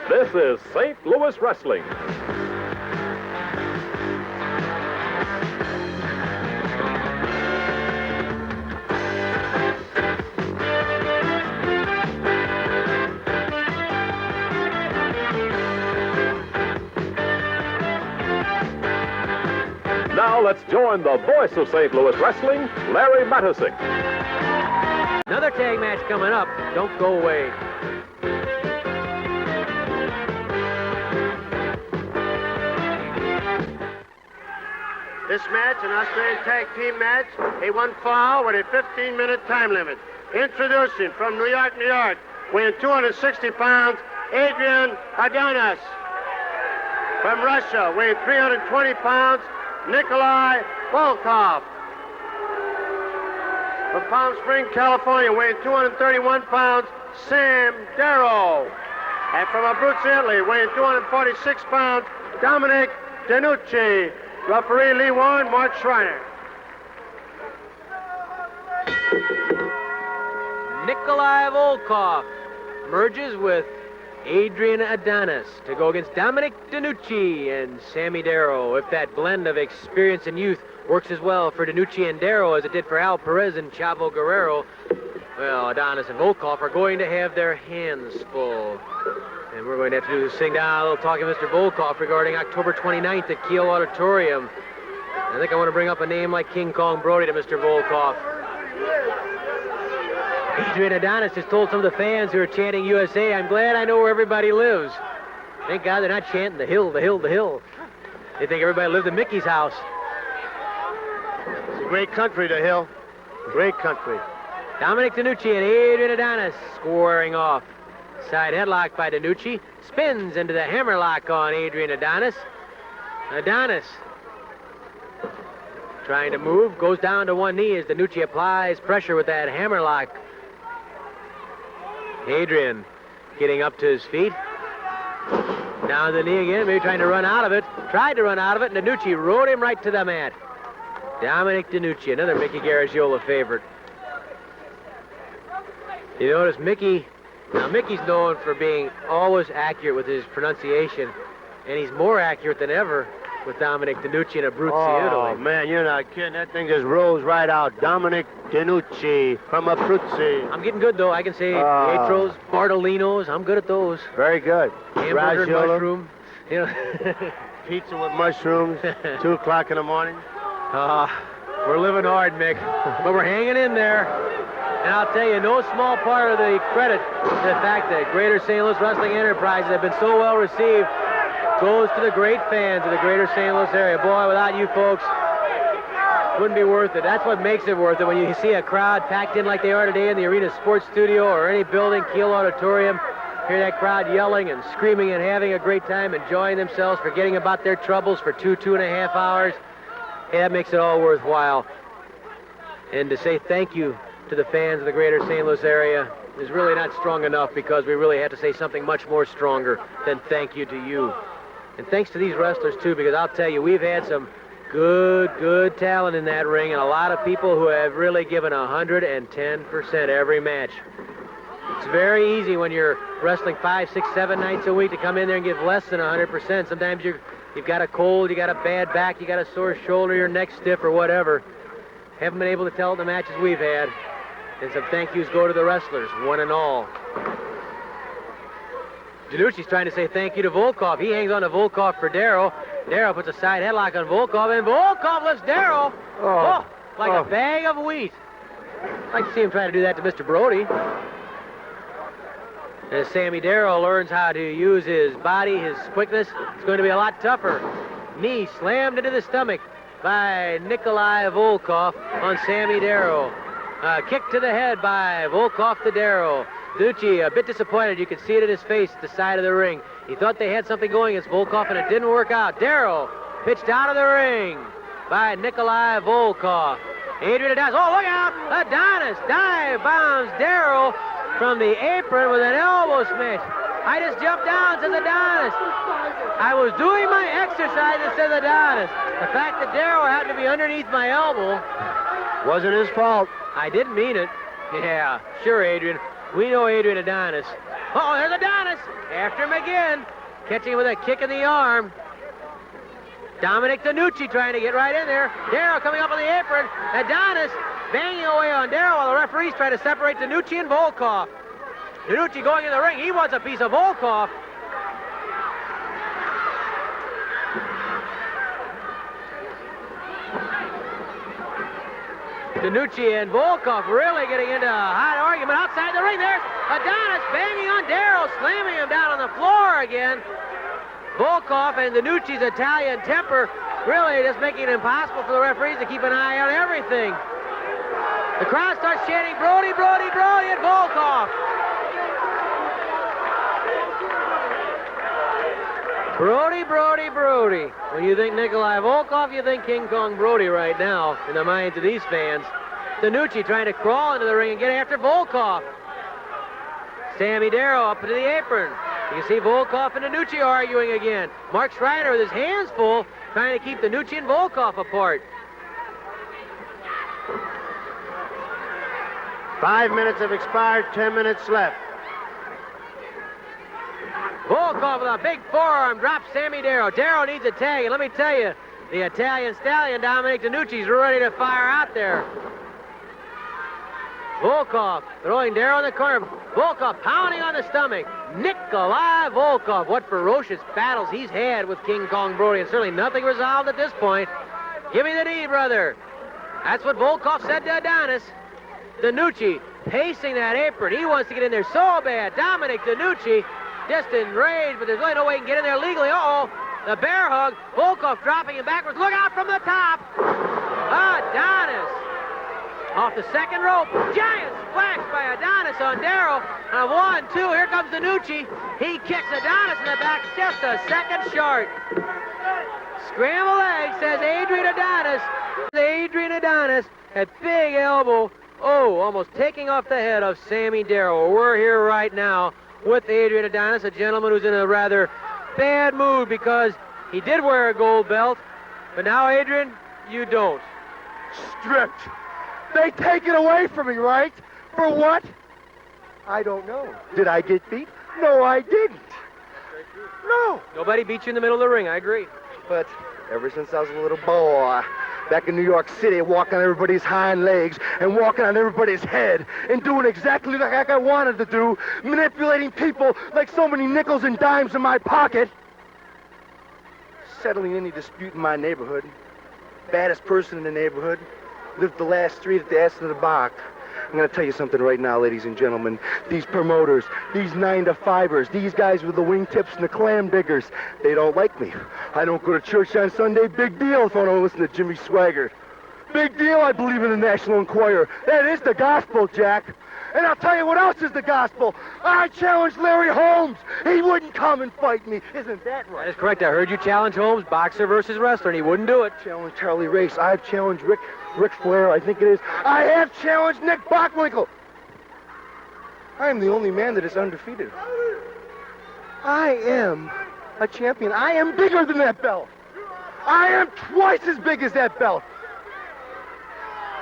This is St. Louis Wrestling. Now let's join the voice of St. Louis Wrestling, Larry Matysik. Another tag match coming up. Don't go away. This match, an Australian tag team match, a one fall with a 15-minute time limit. Introducing from New York, New York, weighing 260 pounds, Adrian Adonis. From Russia, weighing 320 pounds, Nikolai Volkov. From Palm Springs, California, weighing 231 pounds, Sam Darrow. And from Abruzzo, Italy, weighing 246 pounds, Dominic DeNucci. Referee Lee Warren, Mark Schreiner. Nikolai Volkov merges with Adrian Adonis to go against Dominic DeNucci and Sammy Darrow. If that blend of experience and youth works as well for DeNucci and Darrow as it did for Al Perez and Chavo Guerrero, well, Adonis and Volkov are going to have their hands full. And we're going to have to sing down a little talking to Mr. Volkov regarding October 29th at Kiel Auditorium. I think I want to bring up a name like King Kong Brody to Mr. Volkov. Adrian Adonis has told some of the fans who are chanting USA, I'm glad I know where everybody lives. Thank God they're not chanting the hill, the hill, the hill. They think everybody lives in Mickey's house. It's a great country, the Hill. Great country. Dominic DeNucci and Adrian Adonis squaring off. Side headlock by DeNucci. Spins into the hammerlock on Adrian Adonis. Adonis trying to move. Goes down to one knee as DeNucci applies pressure with that hammerlock. Adrian getting up to his feet. Down the knee again. Maybe trying to run out of it. Tried to run out of it. And DeNucci rode him right to the mat. Dominic DeNucci, another Mickey Garagiola favorite. You notice Mickey... Now, Mickey's known for being always accurate with his pronunciation, and he's more accurate than ever with Dominic DeNucci in Abruzzo, Italy. Oh, man, you're not kidding. That thing just rose right out. Dominic DeNucci from Abruzzo. I'm getting good, though. I can say Pietros, Bartolinos. I'm good at those. Very good. Hamburger and mushroom. You know. Pizza with mushrooms, 2 o'clock in the morning. We're living hard, Mick, but we're hanging in there. And I'll tell you, no small part of the credit to the fact that Greater St. Louis Wrestling Enterprises have been so well received goes to the great fans of the Greater St. Louis area. Boy, without you folks, it wouldn't be worth it. That's what makes it worth it. When you see a crowd packed in like they are today in the Arena Sports Studio or any building, Kiel Auditorium, hear that crowd yelling and screaming and having a great time, enjoying themselves, forgetting about their troubles for 2.5 hours. Hey, that makes it all worthwhile. And to say thank you to the fans of the Greater St. Louis area is really not strong enough, because we really have to say something much more stronger than thank you to you. And thanks to these wrestlers, too, because I'll tell you, we've had some good talent in that ring, and a lot of people who have really given 110% every match. It's very easy when you're wrestling 5, 6, 7 nights a week to come in there and give less than 100%. Sometimes you've got a cold, you got a bad back, you got a sore shoulder, your neck's stiff or whatever. Haven't been able to tell the matches we've had. And some thank yous go to the wrestlers, one and all. DeNucci's trying to say thank you to Volkov. He hangs on to Volkov for Darrow. Darrow puts a side headlock on Volkov, and Volkov lifts Darrow. Like a bag of wheat. I'd like to see him try to do that to Mr. Brody. As Sammy Darrow learns how to use his body, his quickness, it's going to be a lot tougher. Knee slammed into the stomach by Nikolai Volkov on Sammy Darrow. Kick to the head by Volkov to Darrow. DeNucci a bit disappointed. You can see it in his face at the side of the ring. He thought they had something going against Volkov, and it didn't work out. Darrow pitched out of the ring by Nikolai Volkov. Adrian Adonis. Oh, look out! Adonis dive bombs Darrow from the apron with an elbow smash. I just jumped down, says Adonis. I was doing my exercise, says Adonis. The fact that Darrow happened to be underneath my elbow wasn't his fault. I didn't mean it. Yeah, sure, Adrian. We know Adrian Adonis. Oh, there's Adonis. After him again. Catching him with a kick in the arm. Dominic DiNucci trying to get right in there. Darrow coming up on the apron. Adonis banging away on Darrow while the referees try to separate DiNucci and Volkov. DiNucci going in the ring. He wants a piece of Volkov. DiNucci and Volkov really getting into a hot argument outside the ring. There's Adonis banging on Darrow, slamming him down on the floor again. Volkov and DiNucci's Italian temper really just making it impossible for the referees to keep an eye on everything. The crowd starts chanting, Brody, Brody, Brody, and Volkov. Brody, Brody, Brody. When you think Nikolai Volkov, you think King Kong Brody right now in the minds of these fans. DiNucci trying to crawl into the ring and get after Volkov. Sammy Darrow up into the apron. You can see Volkov and DiNucci arguing again. Mark Schreider with his hands full, trying to keep DiNucci and Volkov apart. 5 minutes have expired, 10 minutes left. Volkov with a big forearm drops Sammy Darrow. Darrow needs a tag, and let me tell you, the Italian stallion, Dominic DiNucci's ready to fire out there. Volkov throwing Darrow in the corner. Volkov pounding on the stomach. Nikolai Volkov. What ferocious battles he's had with King Kong Brody, and certainly nothing resolved at this point. Give me the knee, brother. That's what Volkov said to Adonis. DiNucci pacing that apron. He wants to get in there so bad. Dominic DiNucci just enraged, but there's really no way he can get in there legally. Uh-oh, the bear hug. Volkov dropping him backwards. Look out from the top. Adonis off the second rope. Giant splash by Adonis on Darrow. 1, 2, here comes DiNucci. He kicks Adonis in the back just a second short. Scramble egg, says Adrian Adonis. Adrian Adonis at big elbow. Oh, almost taking off the head of Sammy Darrow. We're here right now with Adrian Adonis, a gentleman who's in a rather bad mood because he did wear a gold belt, but now, Adrian, you don't. Stripped. They take it away from me, right? For what? I don't know. Did I get beat? No, I didn't. No. Nobody beat you in the middle of the ring, I agree. But ever since I was a little boy, back in New York City, walking on everybody's hind legs and walking on everybody's head and doing exactly like I wanted to do, manipulating people like so many nickels and dimes in my pocket, settling any dispute in my neighborhood, baddest person in the neighborhood, lived the last street at the ass of the box. I'm going to tell you something right now, ladies and gentlemen. These promoters, these 9-to-5ers, these guys with the wingtips and the clam diggers, they don't like me. I don't go to church on Sunday. Big deal if I don't listen to Jimmy Swaggart. Big deal I believe in the National Enquirer. That is the gospel, Jack. And I'll tell you what else is the gospel. I challenged Larry Holmes. He wouldn't come and fight me. Isn't that right? That is correct. I heard you challenge Holmes, boxer versus wrestler, and he wouldn't do it. Challenged Charlie Race. I've challenged Ric Flair, I think it is. I have challenged Nick Bockwinkel. I am the only man that is undefeated. I am a champion. I am bigger than that belt. I am twice as big as that belt.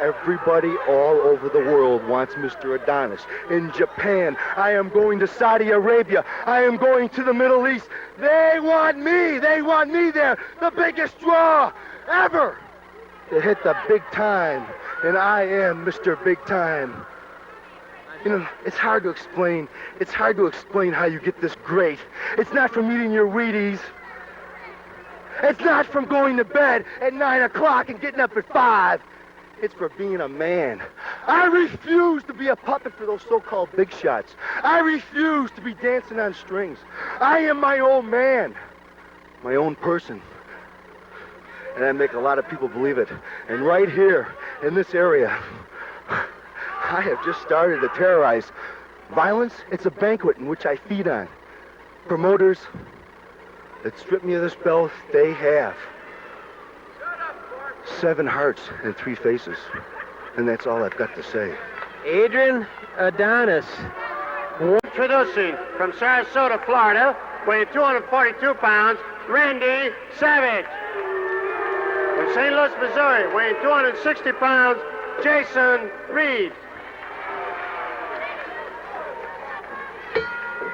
Everybody all over the world wants Mr. Adonis. In Japan, I am going to Saudi Arabia. I am going to the Middle East. They want me. They want me there. The biggest draw ever to hit the big time. And I am Mr. Big Time. You know, it's hard to explain. It's hard to explain how you get this great. It's not from eating your Wheaties. It's not from going to bed at 9 o'clock and getting up at 5. It's for being a man. I refuse to be a puppet for those so-called big shots. I refuse to be dancing on strings. I am my own man, my own person. And I make a lot of people believe it. And right here, in this area, I have just started to terrorize. Violence, it's a banquet in which I feed on. Promoters that strip me of this belt, they have 7 hearts and 3 faces. And that's all I've got to say. Adrian Adonis. Introducing from Sarasota, Florida, weighing 242 pounds, Randy Savage. From St. Louis, Missouri, weighing 260 pounds, Jason Reed.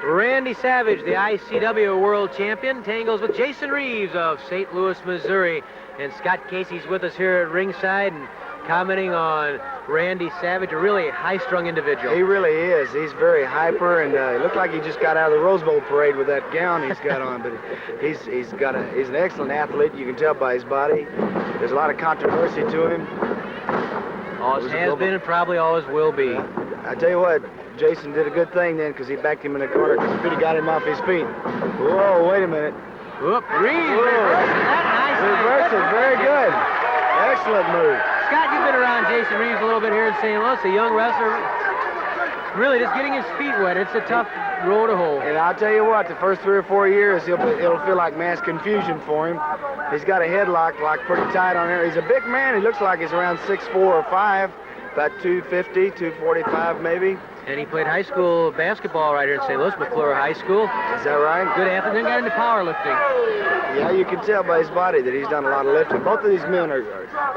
Randy Savage, the ICW World Champion, tangles with Jason Reeves of St. Louis, Missouri. And Scott Casey's with us here at ringside and commenting on Randy Savage, a really high-strung individual. He really is. He's very hyper, and he looked like he just got out of the Rose Bowl parade with that gown he's got on. But he's an excellent athlete. You can tell by his body. There's a lot of controversy to him. Always has been and probably always will be. I tell you what, Jason did a good thing then because he backed him in the corner. He got him off his feet. Whoa, wait a minute. Whoop, Reeves reverses that nicely. Reverses, very good. Excellent move. Scott, you've been around Jason Reeves a little bit here in St. Louis, a young wrestler. Really, just getting his feet wet. It's a tough road to hoe. And I'll tell you what, the first 3 or 4 years, it'll feel like mass confusion for him. He's got a headlock locked pretty tight on there. He's a big man. He looks like he's around 6'4" or 5, about 250, 245 maybe. And he played high school basketball right here in St. Louis, McClure High School. Is that right? Good athlete, then got into powerlifting. Yeah, you can tell by his body that he's done a lot of lifting. Both of these men are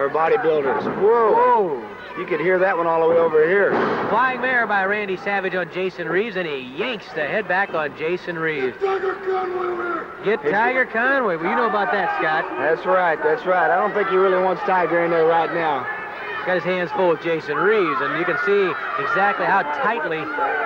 bodybuilders. Whoa. Whoa. You could hear that one all the way over here. Flying mare by Randy Savage on Jason Reeves, and he yanks the head back on Jason Reeves. Get Tiger Conway. Well, you know about that, Scott. That's right, that's right. I don't think he really wants Tiger in there right now. Got his hands full with Jason Reeves, and you can see exactly how tightly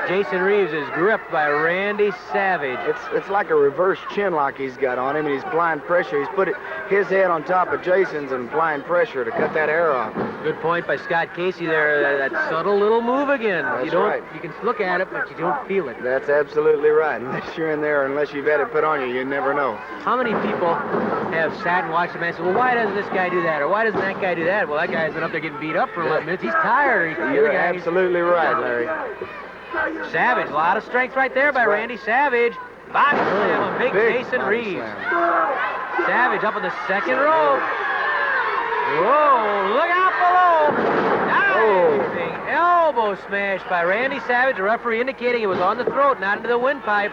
Jason Reeves is gripped by Randy Savage. It's like a reverse chin lock he's got on him, and he's applying pressure. He's put his head on top of Jason's and applying pressure to cut that air off. Good point by Scott Casey there. That subtle little move again. That's right. You can look at it, but you don't feel it. That's absolutely right. Unless you're in there, unless you've had it put on you, you never know. How many people have sat and watched the man and said, well, why doesn't this guy do that? Or why doesn't that guy do that? Well, that guy's been up there getting beat up for 11 minutes. He's tired. You're absolutely right, Larry. Savage, a lot of strength right there by Randy Savage. Body slam on big Jason Reeves. Savage up on the second rope. Whoa, look out below. Diving elbow smash by Randy Savage. The referee indicating it was on the throat, not into the windpipe.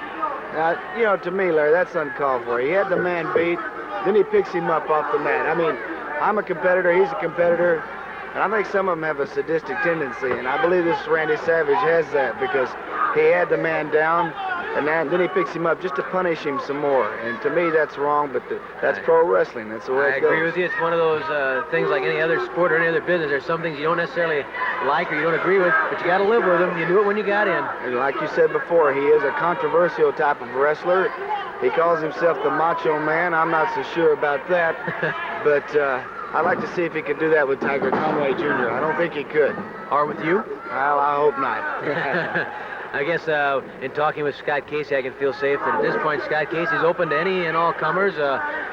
Now, you know, to me, Larry, that's uncalled for. He had the man beat, then he picks him up off the mat. I mean, I'm a competitor, he's a competitor, and I think some of them have a sadistic tendency, and I believe this Randy Savage has that because he had the man down, and then he picks him up just to punish him some more. And to me, that's wrong, but that's pro wrestling. That's the way it goes. I agree with you. It's one of those things like any other sport or any other business. There's some things you don't necessarily like or you don't agree with, but you got to live with them. You do it when you got in. And like you said before, he is a controversial type of wrestler. He calls himself the Macho Man. I'm not so sure about that, but I'd like to see if he could do that with Tiger Conway Jr. I don't think he could. Or with you? Well, I hope not. I guess in talking with Scott Casey, I can feel safe that at this point, Scott Casey's open to any and all comers.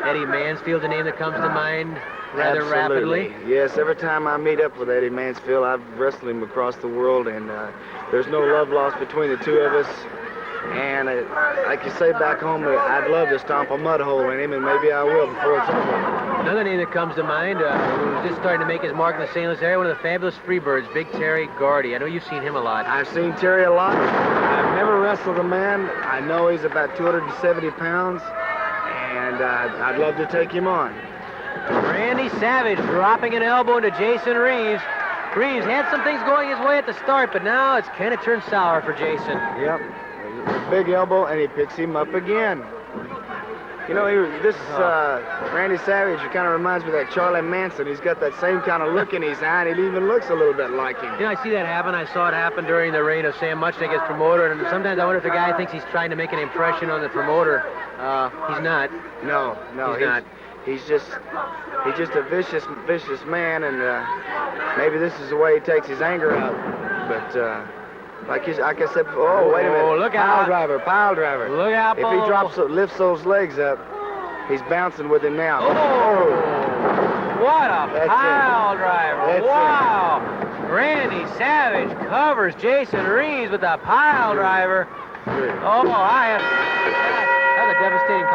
Eddie Mansfield's a name that comes to mind rather rapidly. Yes, every time I meet up with Eddie Mansfield, I've wrestled him across the world, and there's no love lost between the two of us. And like you say back home, I'd love to stomp a mud hole in him, and maybe I will before it's over. Another name that comes to mind, who's just starting to make his mark in the St. Louis area, one of the fabulous Freebirds, Big Terry Gardy. I know you've seen him a lot. I've seen Terry a lot. I've never wrestled a man. I know he's about 270 pounds, and I'd love to take him on. Randy Savage dropping an elbow into Jason Reeves. Reeves had some things going his way at the start, but now it's kind of turned sour for Jason. Yep. Big elbow, and he picks him up again. You know, Randy Savage kind of reminds me of that Charlie Manson. He's got that same kind of look in his eye, and he even looks a little bit like him. You know, I see that happen. I saw it happen during the reign of Sam Muchnick as promoter, and sometimes I wonder if the guy thinks he's trying to make an impression on the promoter. He's not. No, he's not. He's just a vicious man, and maybe this is the way he takes his anger out. But like I said before, oh, wait a minute. Look out. Pile driver. Look out, If he lifts those legs up, he's bouncing with him now. Oh! What a pile driver. Wow. Randy Savage covers Jason Reeves with a pile driver. Oh, that was a devastating